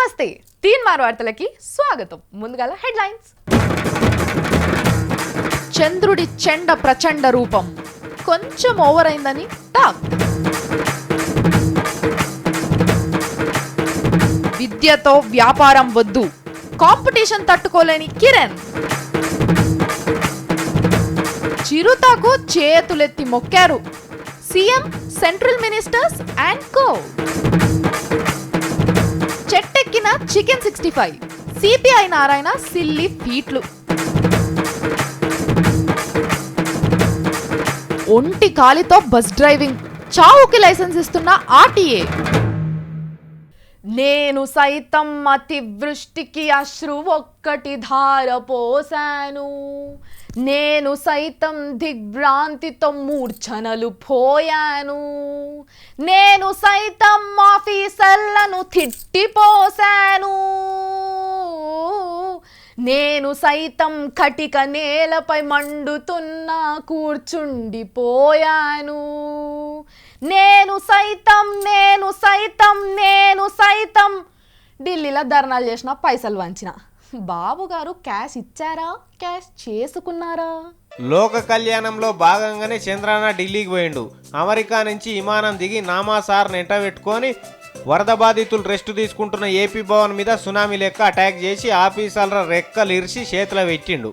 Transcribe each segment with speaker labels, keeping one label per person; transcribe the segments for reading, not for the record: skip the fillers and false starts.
Speaker 1: నమస్తే తీన్మార్ వార్తలకి స్వాగతం. ముందుగా హెడ్లైన్స్. చంద్రుడి చెండ ప్రచండ రూపం కొంచెం ఓవర్ అయిందని టాక్. విద్యతో వ్యాపారం వద్దు, కాంపిటీషన్ తట్టుకోలేని కిరణ్. చిరుతకు చేతులెత్తి మొక్కారు CM, central ministers and co. చెట్టెక్కిన చికెన్ 65, సిపిఐ నారాయణ సిల్లి ఫీట్లు. ఒంటి కాలితో బస్ డ్రైవింగ్, చావుకి లైసెన్స్ ఇస్తున్న ఆర్టీఏ. నేను సైతం అతివృష్టికి అశ్రు ఒక్కటి ధార పోసాను, నేను సైతం దిగ్భ్రాంతితో మూర్ఛనలు పోయాను, నేను సైతం ఆఫీసర్లను తిట్టిపోసాను, నేను సైతం కటిక నేలపై మండుతున్నా కూర్చుండిపోయాను, నేను సైతం నేను సైతం నేను సైతం ఢిల్లీలో ధర్నాలు చేసిన పైసలు వంచిన. బాబు గారు క్యాష్ ఇచ్చారా, క్యాష్ చేసుకున్నారా?
Speaker 2: లోక కళ్యాణంలో భాగంగానే చంద్రన్న ఢిల్లీకి పోయిండు. అమెరికా నుంచి విమానం దిగి నామాసార్ నెంట పెట్టుకొని వరద బాధితులు రెస్ట్ తీసుకుంటున్న ఏపీ భవన్ మీద సునామీ లెక్క అటాక్ చేసి ఆఫీసర్ల రెక్కలు ఇరిసి చేతిలో పెట్టిండు.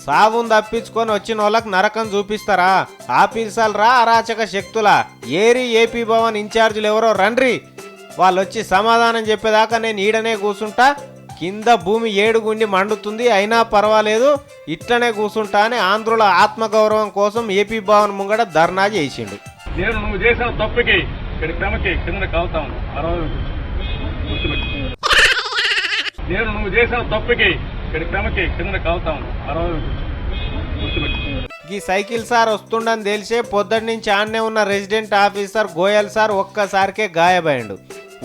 Speaker 2: సావును తప్పించుకొని వచ్చిన వాళ్ళకి నరకం చూపిస్తారా? ఆఫీసర్రా అరాచక శక్తుల ఏరి ఏపీ భవన్ ఇన్ఛార్జీలు ఎవరో రండ్రి, వాళ్ళు వచ్చి సమాధానం చెప్పేదాకా నేను ఈడనే కూర్చుంటా, కింద భూమి ఏడుగుండి మండుతుంది అయినా పర్వాలేదు ఇట్లనే కూర్చుంటా అని ఆంధ్రుల ఆత్మగౌరవం కోసం ఏపీ భవన్ ముంగడ ధర్నా చేసిండు.
Speaker 3: నేను నువ్వు చేసిన తప్పుకి ఇక్కడ శ్రమకి కింద కావుతాను, నేను నువ్వు చేసిన తప్పుకి ఇక్కడ శ్రమకి కింద కావుతాను.
Speaker 2: ఈ సైకిల్ సార్ వస్తుండని తెలిసే పొద్దున్న నుంచి ఆన్నే ఉన్న రెసిడెంట్ ఆఫీసర్ గోయల్ సార్ ఒక్కసారికే గాయపడిండు.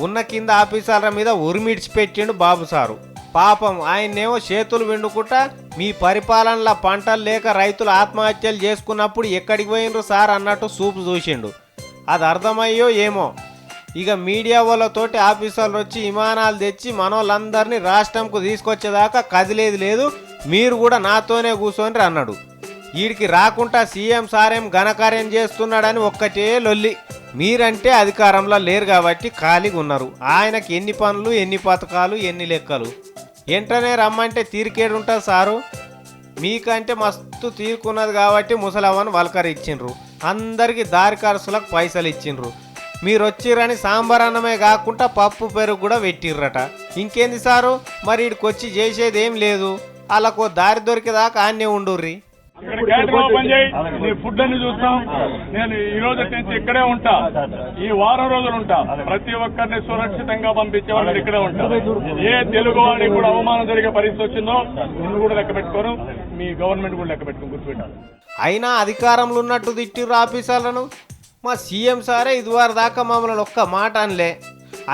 Speaker 2: ఉన్న కింద ఆఫీసర్ల మీద ఉరిమిడ్చిపెట్టిండు బాబు సారు. పాపం ఆయన్నేమో చేతులు వెండుకుంటా మీ పరిపాలనలో పంటలు లేక రైతులు ఆత్మహత్యలు చేసుకున్నప్పుడు ఎక్కడికి పోయినరు సార్ అన్నట్టు చూపు చూసిండు. అది అర్థమయ్యో ఏమో. ఇక మీడియా వాళ్ళతోటి ఆఫీసర్లు వచ్చి విమానాలు తెచ్చి మనోళ్ళందరినీ రాష్ట్రంకు తీసుకొచ్చేదాకా కదిలేదు లేదు, మీరు కూడా నాతోనే కూర్చొని అన్నాడు. వీడికి రాకుండా సీఎం సారేం ఘనకార్యం చేస్తున్నాడని ఒక్కటే లొల్లి. మీరంటే అధికారంలో లేరు కాబట్టి ఖాళీగా ఉన్నారు. ఆయనకి ఎన్ని పనులు, ఎన్ని పథకాలు, ఎన్ని లెక్కలు. వెంటనే రమ్మంటే తీరికేడుంటుంది సారు. మీకంటే మస్తు తీరుకున్నది కాబట్టి ముసలవ్వను వలకరిచ్చిండ్రు, అందరికి దారి ఖర్చులకు పైసలు ఇచ్చిండ్రు. మీరు వచ్చిర్రని సాంబార్ అన్నమే కాకుండా పప్పు పెరుగు కూడా పెట్టిర్రట. ఇంకేంది సారు, మరి ఇక్కడికి చేసేది ఏం లేదు, వాళ్ళకు దారి దొరికేదాకా ఆన్నే ఉండుర్రి.
Speaker 3: ఇక్కడ క్యాటరింగ్ ఓపెన్ చేయి, నీ ఫుడ్ అన్ని చూస్తాం. నేను ఈ రోజు నుంచి ఇక్కడే ఉంటా, ఈ వారం రోజులు ఉంటా. ప్రతి ఒక్కరిని సురక్షితంగా పంపించే వాళ్ళు ఇక్కడే ఉంటా. ఏ తెలుగు వాడికి కూడా అవమానం జరిగే పరిస్థితి వచ్చిందో నిన్ను కూడా లెక్క పెట్టుకోను, మీ గవర్నమెంట్ కూడా లెక్క పెట్టుకుని గుర్తుపెట్టాలి.
Speaker 2: అయినా అధికారంలో ఉన్నట్టు తిట్టిర్రు ఆఫీసర్లను. మా సీఎం సారే ఇదివారు దాకా మమ్మల్ని ఒక్క మాట అనలే.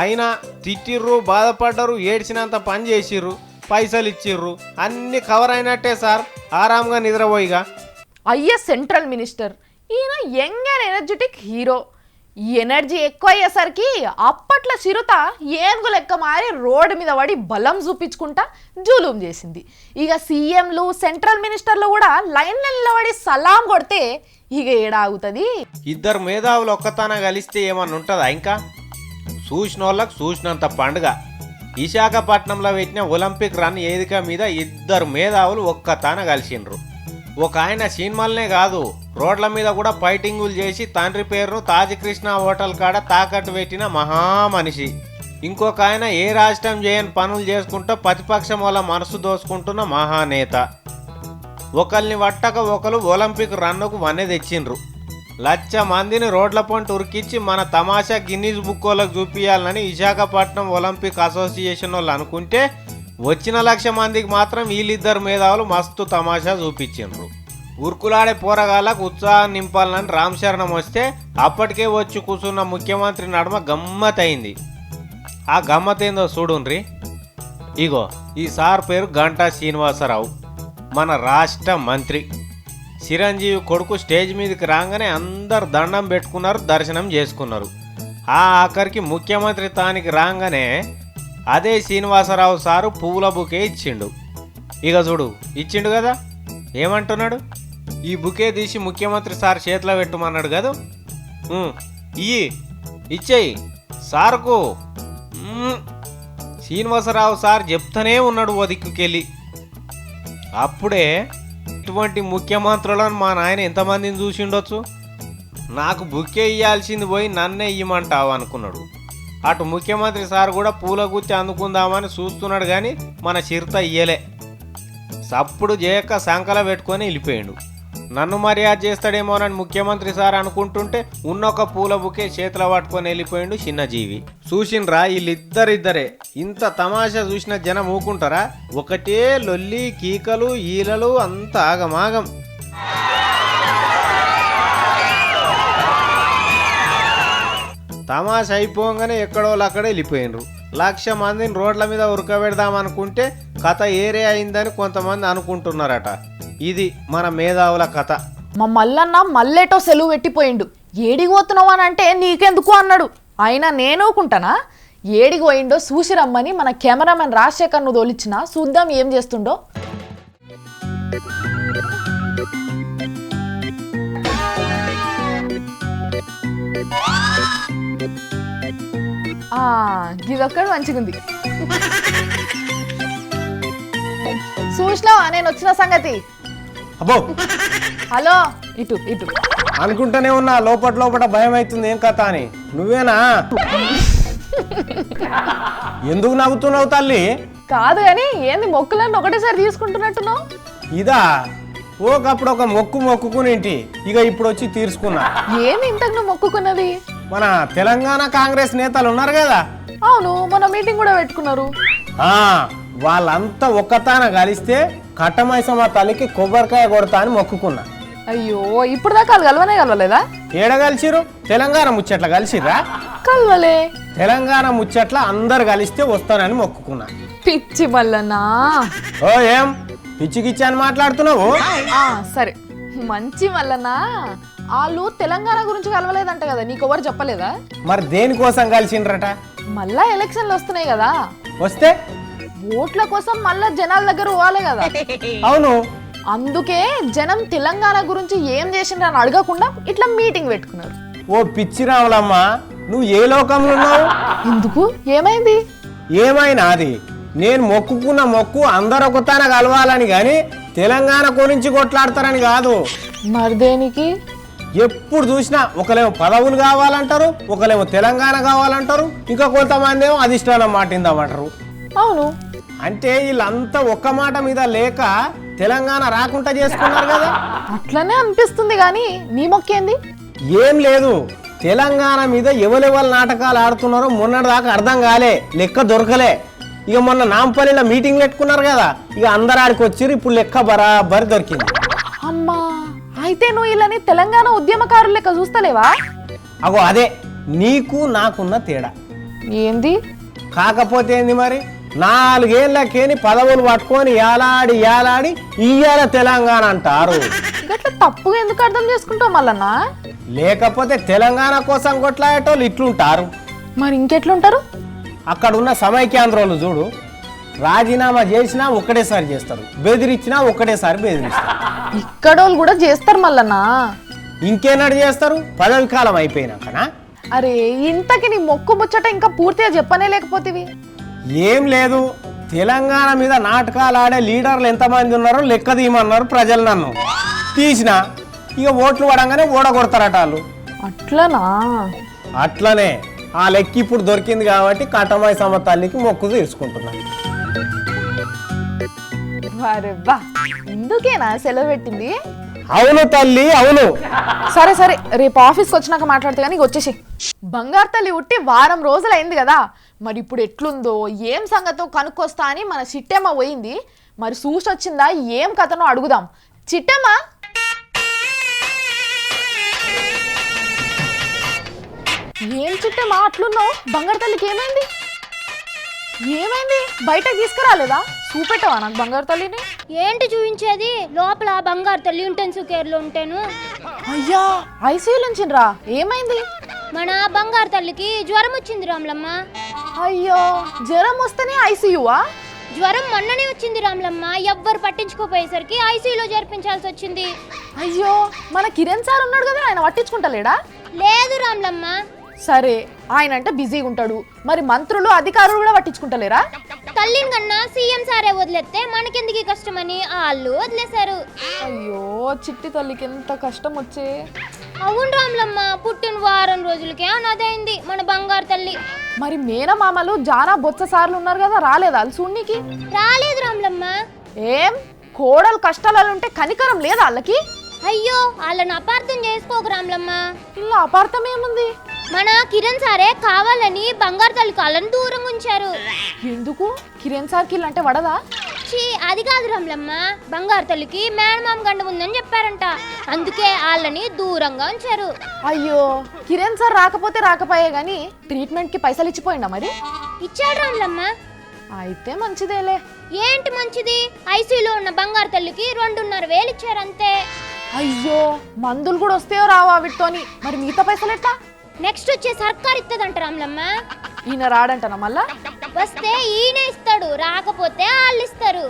Speaker 2: అయినా తిట్టిర్రు, బాధపడ్డరు, ఏడ్చినంత పని చేసిర్రు, పైసలు ఇచ్చిర్రు, అన్ని కవర్ అయినట్టే సార్. ఆరాంగా నిద్రపోయిగా.
Speaker 1: అయ్యే సెంట్రల్ మినిస్టర్ ఈయన యంగ్ అండ్ ఎనర్జెటిక్ హీరో. ఈ ఎనర్జీ ఎక్కువ అయ్యేసరికి అప్పట్లో చిరుత ఏనుగు లెక్క మారి రోడ్డు మీద పడి బలం చూపించుకుంటా జూలూం చేసింది. ఇక సీఎంలు, సెంట్రల్ మినిస్టర్లు కూడా లైన్లో నిలబడి సలాం కొడితే ఇక ఏడాగుతుంది.
Speaker 2: ఇద్దరు మేధావులు ఒక్కతాన కలిస్తే ఏమన్నా ఉంటుందా? ఇంకా చూసిన వాళ్ళకు చూసినంత పండుగ. విశాఖపట్నంలో పెట్టిన ఒలింపిక్ రన్ వేదిక మీద ఇద్దరు మేధావులు ఒక్కతాన కలిసిండ్రు. ఒక ఆయన సినిమాలనే కాదు, రోడ్ల మీద కూడా ఫైటింగులు చేసి తండ్రి పేరును తాజకృష్ణ హోటల్ కాడ తాకట్టు పెట్టిన మహామనిషి. ఇంకొక ఆయన ఏ రాష్ట్రం చేయని పనులు చేసుకుంటూ ప్రతిపక్షం వాళ్ళ మనసు దోసుకుంటున్న మహానేత. ఒకరిని పట్టక ఒకరు ఒలింపిక్ రన్నుకు వన్నె తెచ్చిండ్రు. 1,00,000 మందిని రోడ్ల పంట ఉరికిచ్చి మన తమాషా గిన్నీస్ బుక్ వాళ్ళకు చూపించాలని విశాఖపట్నం ఒలింపిక్ అసోసియేషన్ వాళ్ళు అనుకుంటే వచ్చిన 1,00,000 మందికి మాత్రం వీళ్ళిద్దరు మేధావులు మస్తు తమాషా చూపించిండ్రు. ఉరుకులాడే పోరగాళ్ళకు ఉత్సాహం నింపాలని రామశరణం వస్తే అప్పటికే వచ్చి కూర్చున్న ముఖ్యమంత్రి నడుమ గమ్మతైంది. ఆ గమ్మతేందో చూడుండ్రి. ఇగో ఈ సార్ పేరు గంటా శ్రీనివాసరావు, మన రాష్ట్ర మంత్రి. చిరంజీవి కొడుకు స్టేజ్ మీదకి రాగానే అందరు దండం పెట్టుకున్నారు, దర్శనం చేసుకున్నారు. ఆ ఆఖరికి ముఖ్యమంత్రి తానికి రాగానే అదే శ్రీనివాసరావు సారు పువ్వుల బుకే ఇచ్చిండు. ఇక చూడు ఇచ్చిండు కదా, ఏమంటున్నాడు, ఈ బుకే తీసి ముఖ్యమంత్రి సార్ చేతిలో పెట్టమన్నాడు కదా, ఇచ్చేయి సార్కు. శ్రీనివాసరావు సార్ చెప్తానే ఉన్నాడు ఓ దిక్కుకెళ్ళి. అప్పుడే ఇటువంటి ముఖ్యమంత్రులను మా నాయన ఎంతమందిని చూసిండొచ్చు. నాకు బుకే ఇయ్యాల్సింది పోయి నన్నే ఇయ్యమంటావు అనుకున్నాడు. అటు ముఖ్యమంత్రి సార్ కూడా పూల గుచ్చి అందుకుందామని చూస్తున్నాడు, కానీ మన చిరుత ఇయ్యలే. సప్పుడు చేయక సంకల పెట్టుకొని వెళ్ళిపోయాడు. నన్ను మర్యాద చేస్తాడేమోనని ముఖ్యమంత్రి సార్ అనుకుంటుంటే ఉన్నొక పూల బుకే చేతిలో పట్టుకొని వెళ్ళిపోయాడు చిన్నజీవి. చూసిండ్రా వీళ్ళిద్దరిద్దరే. ఇంత తమాషా చూసిన జనం ఊకుంటారా? ఒకటే లొల్లి కీకలు ఈలలు అంత ఆగమాగం. తమాషా అయిపోగానే ఎక్కడోళ్ళక్కడే వెళ్ళిపోయినరు. 1,00,000 మందిని రోడ్ల మీద ఉరకబెడదామనుకుంటే కథ ఏరే అయిందని కొంతమంది అనుకుంటున్నారట. ఇది మన మేధావుల కథ.
Speaker 1: మా మల్లన్న మల్లేటో సెలవు పెట్టిపోయిండు. ఏడికి పోతున్నావు అని అంటే నీకెందుకు అన్నాడు. అయినా నేను ఊకుంటానా? ఏడికి పోయిండో చూసి రమ్మని మన కెమెరామెన్ రాజశేఖర్ను తోలిచ్చినా చూద్దాం ఏం చేస్తుండో. ఇదొక్కడు మంచిగుంది. చూసినావా నేను వచ్చిన సంగతి?
Speaker 4: అబ్బో
Speaker 1: హలో, ఇటు ఇటు
Speaker 4: అనుకుంటూనే ఉన్నా, లోపల భయం అవుతుంది ఏం కథ అని. నువ్వేనా? ఎందుకు నవ్వుతున్నావు తల్లి?
Speaker 1: కాదు కానీ ఏంది మొక్కులన్నీ ఒకటేసారి తీసుకుంటున్నట్టున్నావు?
Speaker 4: ఇదా ఓకప్పుడు ఒక మొక్కుకునేంటి, ఇక ఇప్పుడు వచ్చి తీర్చుకున్నా.
Speaker 1: ఏంది ఇంతకు నువ్వు మొక్కుకున్నది?
Speaker 4: మన తెలంగాణ కాంగ్రెస్ నేతలు ఉన్నారు కదా.
Speaker 1: అవును, మన మీటింగ్ కూడా పెట్టుకున్నారు.
Speaker 4: వాళ్ళంతా ఒక్కతాన కలిస్తే కట్టమైసమ్మ తల్లికి కొబ్బరికాయ కొడతా అని మొక్కుకున్నా.
Speaker 1: అయ్యో, ఇప్పుడు దాకా వాళ్ళు కలవలేదా?
Speaker 4: ఏడ కలిసిరు? తెలంగాణ ముచ్చట్ల కలిసిరా?
Speaker 1: కలవలే.
Speaker 4: తెలంగాణ ముచ్చట్ల అందరు కలిస్తే వస్తానని మొక్కుకున్నా.
Speaker 1: పిచ్చి మల్లన్నా.
Speaker 4: ఓ ఏం పిచ్చికిచ్చి అని మాట్లాడుతున్నావు?
Speaker 1: సరే మంచి మల్లన్నా, వాళ్ళు తెలంగాణ గురించి కలవలేదంట కదా, నీకెవరు చెప్పలేదా?
Speaker 4: మరి దేనికోసం కలిసిండ్రట?
Speaker 1: మళ్ళా ఎలక్షన్లు వస్తున్నాయి కదా,
Speaker 4: వస్తే
Speaker 1: ఓట్ల కోసం మళ్ళా జనాల దగ్గర పోవాలి కదా.
Speaker 4: అవును,
Speaker 1: అందుకే జనం తెలంగాణ గురించి ఏం చేసిండ్రని అడగకుండా ఇట్లా మీటింగ్ పెట్టుకున్నారు.
Speaker 4: ఓ పిచ్చి రావులమ్మ, నువ్వు ఏ లోకంలో ఉన్నావు?
Speaker 1: ఎందుకు, ఏమైంది?
Speaker 4: ఏమైనా అది నేను మొక్కుకున్న మొక్కు అందరు ఒకతాన కలవాలని గాని తెలంగాణ గురించి కొట్లాడతారని కాదు.
Speaker 1: మరి దేనికి?
Speaker 4: ఎప్పుడు చూసినా ఒకలేమో పదవులు కావాలంటారు, ఒకలేమో తెలంగాణ కావాలంటారు, ఇంకా కొంతమంది ఏమో అధిష్టానం మాటిందామంటారు.
Speaker 1: అవును,
Speaker 4: అంటే వీళ్ళంతా ఒక్క మాట మీద లేక తెలంగాణ రాకుండా చేసుకున్నారు కదా.
Speaker 1: అట్లనే అనిపిస్తుంది కానీ నీ మొక్కేంది?
Speaker 4: ఏం లేదు, తెలంగాణ మీద ఎవరెవరు నాటకాలు ఆడుతున్నారో మొన్నటిదాకా అర్థం కాలే, లెక్క దొరకలే. ఇక మొన్న నాంపల్లిలో మీటింగ్ పెట్టుకున్నారు కదా, ఇక అందరు ఆడికి వచ్చిర్రు, ఇప్పుడు లెక్క బరాబరి దొరికింది.
Speaker 1: అమ్మా, అయితే నువ్వు ఇలాని తెలంగాణ ఉద్యమకారులు లెక్క చూస్తలేవా?
Speaker 4: అగో అదే నీకు నాకున్న తేడా.
Speaker 1: ఏంది?
Speaker 4: కాకపోతే ఏంది మరి, 4 ఏళ్ళకేని పదవులు పట్టుకొని ఏలాడి ఇయ్యాల తెలంగాణ అంటారు.
Speaker 1: గట్ల తప్పుగా ఎందుకు అర్థం చేసుకుంటావు మల్లన్నా?
Speaker 4: లేకపోతే తెలంగాణ కోసం కొట్లాడేటోళ్ళు ఇట్లుంటారు.
Speaker 1: మరి ఇంకెట్లుంటారు?
Speaker 4: అక్కడ ఉన్న సమైక్యాంధ్రోళ్ళు చూడు, రాజీనామా చేసినా ఒక్కటేసారి చేస్తారు, బెదిరించినా ఒక్కటేసారి బెదిరిస్తారు.
Speaker 1: ఇక్కడోళ్ళు కూడా చేస్తారు మల్లన్నా.
Speaker 4: ఇంకేనాడు చేస్తారు? పదవి కాలం అయిపోయినాకనా?
Speaker 1: అరే, ఇంతకి నీ మొక్కు ముచ్చట ఇంకా పూర్తిగా చెప్పనే లేకపోతేవి.
Speaker 4: ఏం లేదు, తెలంగాణ మీద నాటకాలు ఆడే లీడర్లు ఎంతమంది ఉన్నారో లెక్క తీయమన్నారు ప్రజలు. నన్ను తీసిన ఇక ఓట్లు పడంగానే ఓడగొడతారట వాళ్ళు.
Speaker 1: అట్లనా?
Speaker 4: అట్లనే ఆ లెక్క ఇప్పుడు దొరికింది కాబట్టి కట్టమైసమ్మ తల్లికి మొక్కు తీర్చుకుంటున్నాను.
Speaker 1: ఇందుకేనా సెలవు పెట్టింది?
Speaker 4: అవును తల్లి, అవును.
Speaker 1: సరే సరే, రేపు ఆఫీస్కి వచ్చినాక మాట్లాడితే కానీ వచ్చేసి. బంగారు తల్లి ఉట్టి వారం రోజులు అయింది కదా, మరి ఇప్పుడు ఎట్లుందో ఏం సంగతో కనుక్కొస్తా అని మన చిట్టమ్మ పోయింది. మరి చూసి వచ్చిందా ఏం కథనో అడుగుదాం. చిట్టమ్మ, ఏం చిట్టమ్మ అట్లున్నావు? బంగారు తల్లికి ఏమైంది? ఏమైంది? బయటకు తీసుకురాలేదా? చూపెట్టవా నాకు బంగారు తల్లిని?
Speaker 5: ఏంటి చూపించేది? లోపల బంగారు తల్లి ఇంటెన్సివ్ కేర్ లో ఉంటాను.
Speaker 1: అయ్యా, ఐసీయూలో ఉంచిన్రా? ఏమైంది?
Speaker 5: మన బంగారు తల్లికి జ్వరం వచ్చింది రాములమ్మ.
Speaker 1: అయ్యో జ్వరం వస్తేనే ఐసీయూవా?
Speaker 5: జ్వరం మొన్ననే వచ్చింది రామ్లమ్మ, ఎవ్వరు పట్టించుకోపోయేసరికి ఐసీయూలో చేర్పించాల్సి వచ్చింది.
Speaker 1: అయ్యో మన కిరణ్ సార్ ఉన్నాడు కదా, ఆయన పట్టించుకుంటలేడా?
Speaker 5: లేదు రామ్లమ్మ.
Speaker 1: సరే ఆయన అంటే బిజీగా ఉంటాడు, మరి మంత్రులు అధికారులు కూడా పట్టించుకుంటలేరా?
Speaker 5: తల్లిని కన్నా సీఎం సారే వదిలేస్తే మనకెందుకు ఈ కష్టమని వాళ్ళు వదిలేశారు.
Speaker 1: అయ్యో చిట్టి తల్లికి ఎంత కష్టం వచ్చే.
Speaker 5: అవును రామ్లమ్మ, పుట్టిన వారం రోజులకే అనాథైంది మన బంగారు తల్లి.
Speaker 1: మరి మేనమామలు జానా బొత్స సార్లు ఉన్నారు కదా, రాలేదా వాళ్ళు చూడ్నికి?
Speaker 5: రాలేదు రామ్లమ్మ.
Speaker 1: ఏం కోడలు కష్టాలు ఉంటే కనికరం లేదా వాళ్ళకి?
Speaker 5: అయ్యో వాళ్ళని అపార్థం చేసుకోకు రామ్లమ్మ.
Speaker 1: ఇలా అపార్థం ఏముంది?
Speaker 5: మన కిరణ్ సారే కావాలని బంగారు తల్లి కాళ్ళని దూరంగా ఉంచారు.
Speaker 1: ఎందుకు? కిరణ్ సార్కి అంటే వడదా?
Speaker 5: అది కాదు రామ్లమ్మ, బంగారు తల్లికి మేనమామ గండ ఉందని చెప్పారంట, అందుకే వాళ్ళని దూరంగా ఉంచారు.
Speaker 1: అయ్యో కిరణ్ సార్ రాకపోతే రాకపోయే గాని ట్రీట్మెంట్ కి పైసలు ఇచ్చిపోయిందా మరి?
Speaker 5: ఇచ్చాడు రామ్లమ్మ.
Speaker 1: అయితే మంచిదేలే.
Speaker 5: ఏంటి మంచిది, ఐసీయూలో ఉన్న బంగారు తల్లికి 2,500,000 ఇచ్చారంతే.
Speaker 1: అయ్యో మందులు కూడా వస్తాయో రావా వీటితోని, మరి మిగతా పైసలు ఎట్లా?
Speaker 5: నెక్స్ట్ వచ్చే సర్కార్ ఇస్తుందంట రామ్లమ్మ.
Speaker 1: ఈయన రాడంటనా మళ్ళా?
Speaker 5: వస్తే ఈయనే ఇస్తాడు, రాకపోతే వాళ్ళు ఇస్తారు.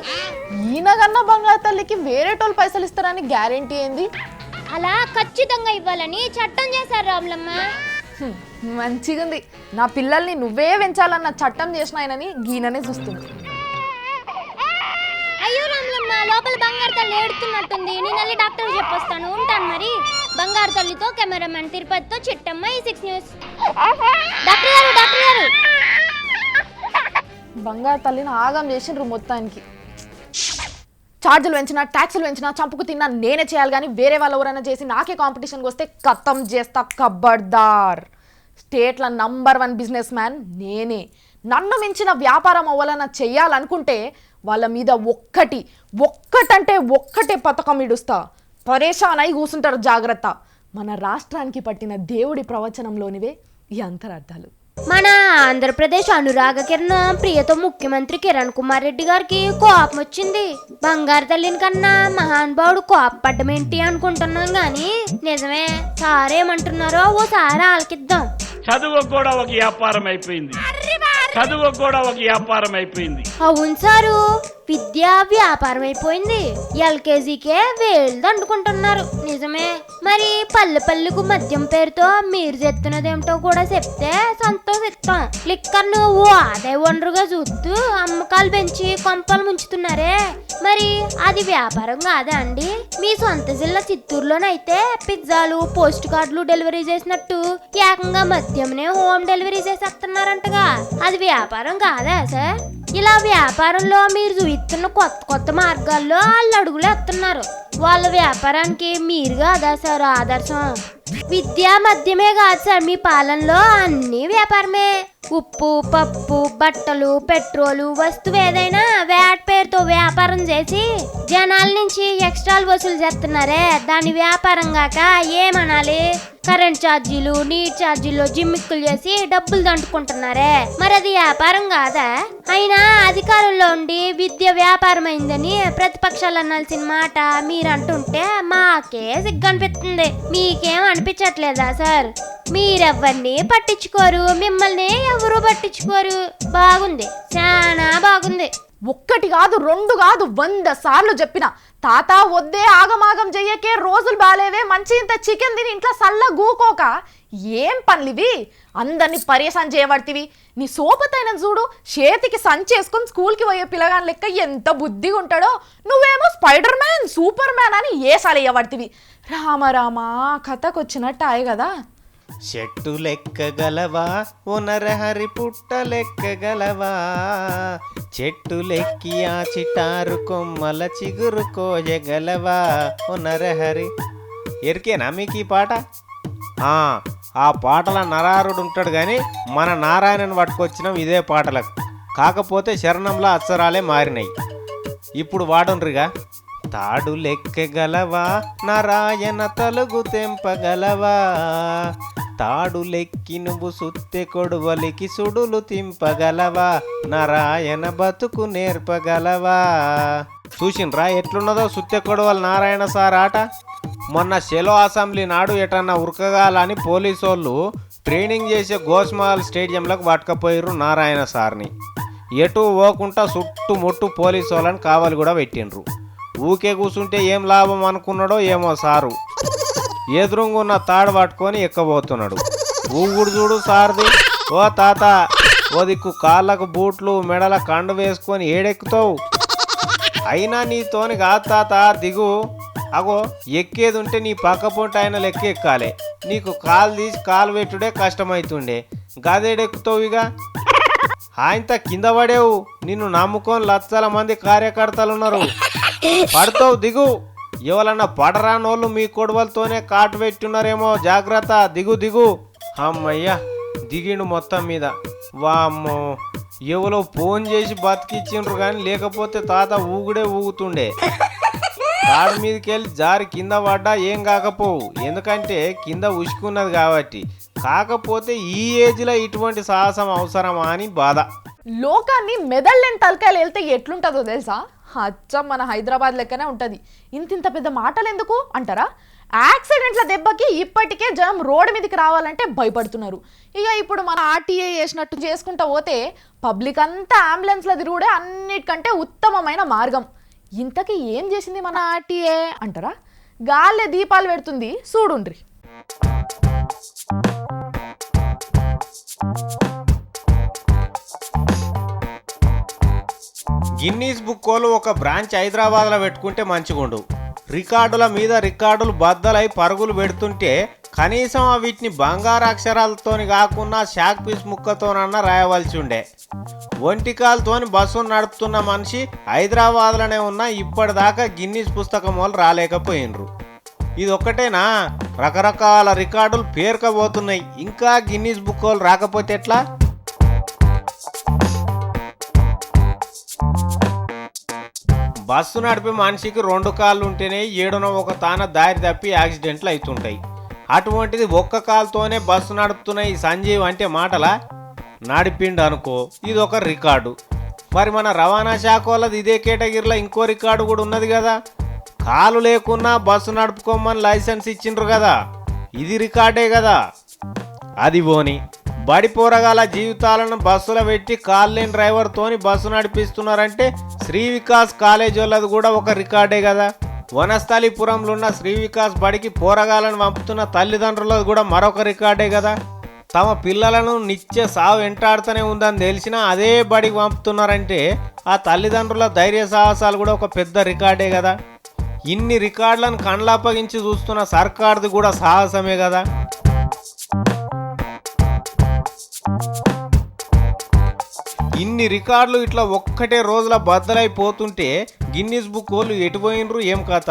Speaker 1: ఈయన కన్నా బంగారు తల్లికి వేరేటోళ్ళు పైసలు ఇస్తారని గ్యారెంటీ ఏంది?
Speaker 5: అలా ఖచ్చితంగా ఇవ్వాలని చట్టం చేశారు రామ్లమ్మ.
Speaker 1: మంచిగుంది. నా పిల్లల్ని నువ్వే పెంచాలన్న చట్టం చేసిన ఆయనని గీననే చూస్తుంది.
Speaker 5: అయ్యో రామ్లమ్మ, లోపల బంగారు తల్లి ఏడుతున్నట్టుంది, నేను వెళ్ళి డాక్టర్ చెప్పొస్తాను. ఉంటాను మరి. బంగారు తల్లితో కెమెరామెన్ తిరుపతితో చిట్టమ్మ, ఈ6 న్యూస్. డాక్టర్ గారు, డాక్టర్ గారు.
Speaker 1: బంగారు తల్లిని ఆగం చేసిండ్రు మొత్తానికి. ఛార్జీలు పెంచినా ట్యాక్సులు పెంచినా చంపుకు తిన్నా నేనే చేయాలి, కానీ వేరే వాళ్ళు ఎవరైనా చేసి నాకే కాంపిటీషన్కి వస్తే ఖతం చేస్తా ఖబర్దార్. స్టేట్ల నంబర్ 1 బిజినెస్ మ్యాన్ నేనే. నన్ను మించిన వ్యాపారం అవ్వాలన్న చెయ్యాలనుకుంటే వాళ్ళ మీద ఒక్కటంటే ఒక్కటే పథకం ఇడుస్తా. పరేషాన్ అయి కూర్చుంటారు, జాగ్రత్త. మన రాష్ట్రానికి పట్టిన దేవుడి ప్రవచనంలోనివే ఈ అంతరార్థాలు.
Speaker 5: మన ఆంధ్రప్రదేశ్ అనురాగ కిరణం ప్రియతో ముఖ్యమంత్రి కిరణ్ కుమార్ రెడ్డి గారికి కోపం వచ్చింది. బంగారు తల్లిని కన్నా మహానుభావుడు కోపపడ్డమేంటి అనుకుంటున్నాం, గాని నిజమే. సారేమంటున్నారో ఓసారి ఆలకిద్దాం.
Speaker 3: చదువు కూడా ఒక వ్యాపారం అయిపోయింది. చదువు కూడా ఒక వ్యాపారం అయిపోయింది.
Speaker 5: అవును సారు, విద్య వ్యాపారం అయిపోయింది. ఎల్కేజీకే వేలు దండుకుంటున్నారు. నిజమే. మరి పల్లెకు మద్యం పేరుతో మీరు చెప్తున్నదేమిటో కూడా చెప్తే సంతోషిస్తాం. లిక్కర్ను ఓ ఆదాయ వనరుగా చూస్తూ అమ్మకాలు పెంచి కొంపలు ముంచుతున్నారే, మరి అది వ్యాపారం కాదా అండి? మీ సొంత జిల్లా చిత్తూరులోనైతే పిజ్జాలు, పోస్ట్ కార్డులు డెలివరీ చేసినట్టు ఏకంగా మద్యంనే హోమ్ డెలివరీ చేసేస్తున్నారంటగా. అది వ్యాపారం కాదా సార్? ఇలా వ్యాపారంలో మీరు చూపిస్తున్న కొత్త మార్గాల్లో వాళ్ళు అడుగులు ఎత్తున్నారు. వాళ్ళ వ్యాపారానికి మీరు కాదా సార్ ఆదర్శం? విద్య మద్యమే కాదు సార్, మీ పాలనలో అన్ని వ్యాపారమే. ఉప్పు, పప్పు, బట్టలు, పెట్రోలు, వస్తువు ఏదైనా వ్యాట్ పేరుతో వ్యాపారం చేసి జనాల నుంచి ఎక్స్ట్రాలు వసూలు చేస్తున్నారే, దాని వ్యాపారం కాక ఏమనాలి? కరెంట్ ఛార్జీలు, నీటి ఛార్జీలు జిమ్మిక్కులు చేసి డబ్బులు దండుకుంటున్నారే, మరి అది వ్యాపారం కాదా? అయినా అధికారంలో ఉండి విద్య వ్యాపారం అయిందని ప్రతిపక్షాలు అనాల్సిన మాట మీరు అంటుంటే మాకే సిగ్గనిపిస్తుంది. మీకేం అనిపించట్లేదా సార్? మీరెవ్వరిని పట్టించుకోరు, మిమ్మల్ని ఎవరు పట్టించుకోరు. బాగుంది, చాలా బాగుంది.
Speaker 1: ఒక్కటి కాదు, 2 కాదు, 100 సార్లు చెప్పిన తాత వద్దే, ఆగమాగం చెయ్యకే, రోజులు బాలేవే, మంచి ఇంత చికెన్ తిని ఇంట్లో సల్ల గూకోక. ఏం పనులివి? అందరినీ పరేషాన్ చేయబడితివి. నీ సోపతైన చూడు, చేతికి సంచేసుకుని స్కూల్కి పోయే పిల్లగాని లెక్క ఎంత బుద్ధిగా ఉంటాడో. నువ్వేమో స్పైడర్ మ్యాన్, సూపర్ మ్యాన్ అని ఏసాలయ్యబడితివి. రామరామా కథకొచ్చినట్టు ఆయ కదా.
Speaker 2: చెట్టు లెక్కగలవా ఓ నరహరి, పుట్ట లెక్కగలవా? చెట్టు లెక్కి ఆ చిటారు కొమ్మల చిగురు కోయగలవా ఓ నరహరి? ఎరికేనా మీకు ఈ పాట? ఆ పాటల నరారుడు ఉంటాడు కానీ మన నారాయణని పట్టుకొచ్చినాం ఇదే పాటలకు. కాకపోతే శరణంలో అక్షరాలే మారినాయి. ఇప్పుడు వాడుండ్రిగా. తాడు లెక్కగలవా నారాయణ, తలుగు తెంపగలవా? తాడు లెక్కి నువ్వు సుత్తె కొడువలికి సుడులు తింపగలవా? నారాయణ బతుకు నేర్పగలవా? చూసిండ్రా ఎట్లున్నదో సుత్తె కొడువల నారాయణ సార్ ఆట. మొన్న సెలో అసెంబ్లీ నాడు ఎటన్నా ఉరకగాలని పోలీసోళ్ళు ట్రైనింగ్ చేసే గోస్మాల్ స్టేడియంలకు పట్టుకపోయారు నారాయణ సార్ని. ఎటు పోకుండా చుట్టుముట్టు పోలీసు వాళ్ళని కావాలి కూడా పెట్టిండ్రు. ఊకే కూర్చుంటే ఏం లాభం అనుకున్నాడో ఏమో సారు. ఎదురుంగున్న తాడు పట్టుకొని ఎక్కబోతున్నాడు. ఊగుడు చూడు సార్ది. ఓ తాత, ఓ దిక్కు కాళ్ళకు బూట్లు మెడల కండు వేసుకొని ఏడెక్కుతావు. అయినా నీతోని కాదు తాత, దిగు. అగో ఎక్కేది ఉంటే నీ పక్క పొంట ఆయన లెక్క ఎక్కాలి. నీకు కాలు తీసి కాలు పెట్టుడే కష్టమవుతుండే, గదేడెక్కుతావు. ఇక ఆయనతో కింద పడేవు. నిన్ను నమ్ముకొని లక్షల మంది కార్యకర్తలు ఉన్నారు. పడతావు, దిగు. ఎవరన్నా పడరానోళ్ళు మీ కొడవలతోనే కాటు పెట్టున్నారేమో, జాగ్రత్త. దిగు దిగు. అమ్మయ్యా, దిగిండు మొత్తం మీద. వామ్మో, ఎవరో ఫోన్ చేసి బతికిచ్చిండ్రు కానీ లేకపోతే తాత ఊగుడే ఊగుతుండే. తాడు మీదకి వెళ్ళి జారి కింద పడ్డా ఏం కాకపోవు, ఎందుకంటే కింద ఉసుకున్నది కాబట్టి. కాకపోతే ఈ ఏజ్లో ఇటువంటి సాహసం అవసరమా అని బాధ.
Speaker 1: లోకాన్ని మెదళ్ళని తలకాయలు వెళ్తే ఎట్లుంటుందో తెలుసా? అచ్చం మన హైదరాబాద్ లెక్కనే ఉంటుంది. ఇంత పెద్ద మాటలు ఎందుకు అంటారా? యాక్సిడెంట్ల దెబ్బకి ఇప్పటికే జనం రోడ్డు మీదకి రావాలంటే భయపడుతున్నారు. ఇక ఇప్పుడు మన ఆర్టీఏ చేసినట్టు చేసుకుంటా పోతే పబ్లిక్ అంతా అంబులెన్స్లో తిరుగుడే అన్నిటికంటే ఉత్తమమైన మార్గం. ఇంతకీ ఏం చేసింది మన ఆర్టీఏ అంటారా? గాల్లే దీపాలు పెడుతుంది, చూడుండ్రి.
Speaker 2: గిన్నీస్ బుక్ వాళ్ళు ఒక బ్రాంచ్ హైదరాబాద్లో పెట్టుకుంటే మంచిగుండు. రికార్డుల మీద రికార్డులు బద్దలై పరుగులు పెడుతుంటే కనీసం వీటిని బంగారు అక్షరాలతోని కాకుండా షాక్ పీస్ ముక్కతోనన్నా రాయవలసి ఉండే. ఒంటికాలతోని బస్సును నడుపుతున్న మనిషి హైదరాబాద్లోనే ఉన్న ఇప్పటిదాకా గిన్నీస్ పుస్తకం వాళ్ళు రాలేకపోయినరు. ఇది ఒక్కటేనా, రకరకాల రికార్డులు పేరుకపోతున్నాయి. ఇంకా గిన్నీస్ బుక్ వాళ్ళు రాకపోతే ఎట్లా? బస్సు నడిపే మనిషికి 2 కాళ్ళు ఉంటేనే ఏడున ఒక తాన దారి తప్పి యాక్సిడెంట్లు అవుతుంటాయి. అటువంటిది ఒక్క కాలుతోనే బస్సు నడుపుతున్న ఈ సంజీవ్ అంటే మాటలా? నడిపిండు అనుకో, ఇది ఒక రికార్డు. మరి మన రవాణా శాఖ వాళ్ళది ఇదే కేటగిరీలో ఇంకో రికార్డు కూడా ఉన్నది కదా. కాలు లేకున్నా బస్సు నడుపుకోమని లైసెన్స్ ఇచ్చిండ్రు కదా, ఇది రికార్డే కదా. అది పోని బడి పోరగాల జీవితాలను బస్సులో పెట్టి కాల్ లేని డ్రైవర్తోని బస్సు నడిపిస్తున్నారంటే శ్రీ వికాస్ కాలేజ్ వాళ్ళది కూడా ఒక రికార్డే కదా. వనస్థలిపురంలో ఉన్న శ్రీ వికాస్ బడికి పోరగాలను పంపుతున్న తల్లిదండ్రులది కూడా మరొక రికార్డే కదా. తమ పిల్లలను నిత్య సావు వెంటాడుతూనే ఉందని తెలిసినా అదే బడికి పంపుతున్నారంటే ఆ తల్లిదండ్రుల ధైర్య సాహసాలు కూడా ఒక పెద్ద రికార్డే కదా. ఇన్ని రికార్డులను కండ్లప్పగించి చూస్తున్న సర్కార్ది కూడా సాహసమే కదా. ఇన్ని రికార్డులు ఇట్లా ఒక్కటే రోజుల బద్దలైపోతుంటే గిన్నీస్ బుక్ వాళ్ళు ఎటుపోయినరు ఏం కథ?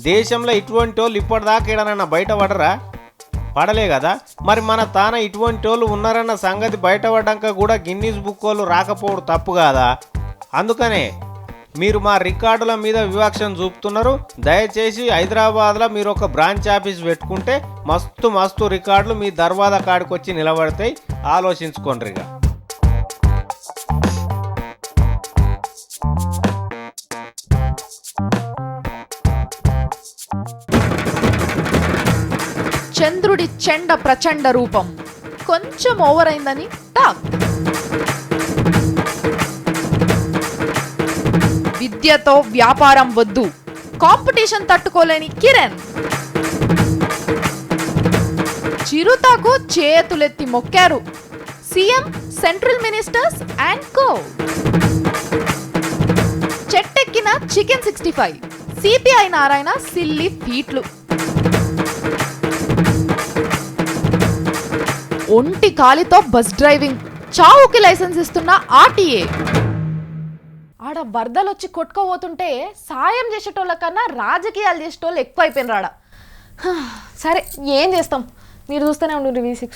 Speaker 2: దేశంలో ఇటువంటి వాళ్ళు ఇప్పటిదాకా ఏడనన్నా బయట పడరా? పడలే కదా. మరి మన తాన ఇటువంటి వాళ్ళు ఉన్నారన్న సంగతి బయటపడ్డాక కూడా గిన్నీస్ బుక్ వాళ్ళు రాకపోవడం తప్పు కాదా? అందుకనే మీరు మా రికార్డుల మీద వివక్షను చూపుతున్నారు. దయచేసి హైదరాబాద్లో మీరు ఒక బ్రాంచ్ ఆఫీస్ పెట్టుకుంటే మస్తు మస్తు రికార్డులు మీ దర్వాజా కాడికి వచ్చి నిలబడతాయి. ఆలోచించుకోండి. ఇక
Speaker 1: చంద్రుడి చెండ ప్రచండ రూపం కొంచెం ఓవర్ అయిందని టాక్. విద్యతో వ్యాపారం వద్దు, కాంపిటీషన్ తట్టుకోలేని కిరణ్. చిరుతకు చేతులెత్తి మొక్కారు CM, central ministers and co. చెట్టెక్కిన చికెన్ 65, సిపిఐ నారాయణ సిల్లి ఫీట్లు. ఒంటి కాలితో బస్ డ్రైవింగ్, చావుకి లైసెన్స్ ఇస్తున్న ఆర్టీఏ. ఆడ వరదలు వచ్చి కొట్టుకోబోతుంటే సాయం చేసేటోళ్ళ కన్నా రాజకీయాలు చేసేటోళ్ళు ఎక్కువ అయిపోయినరాడ. సరే ఏం చేస్తాం, మీరు చూస్తూనే ఉండండి V6.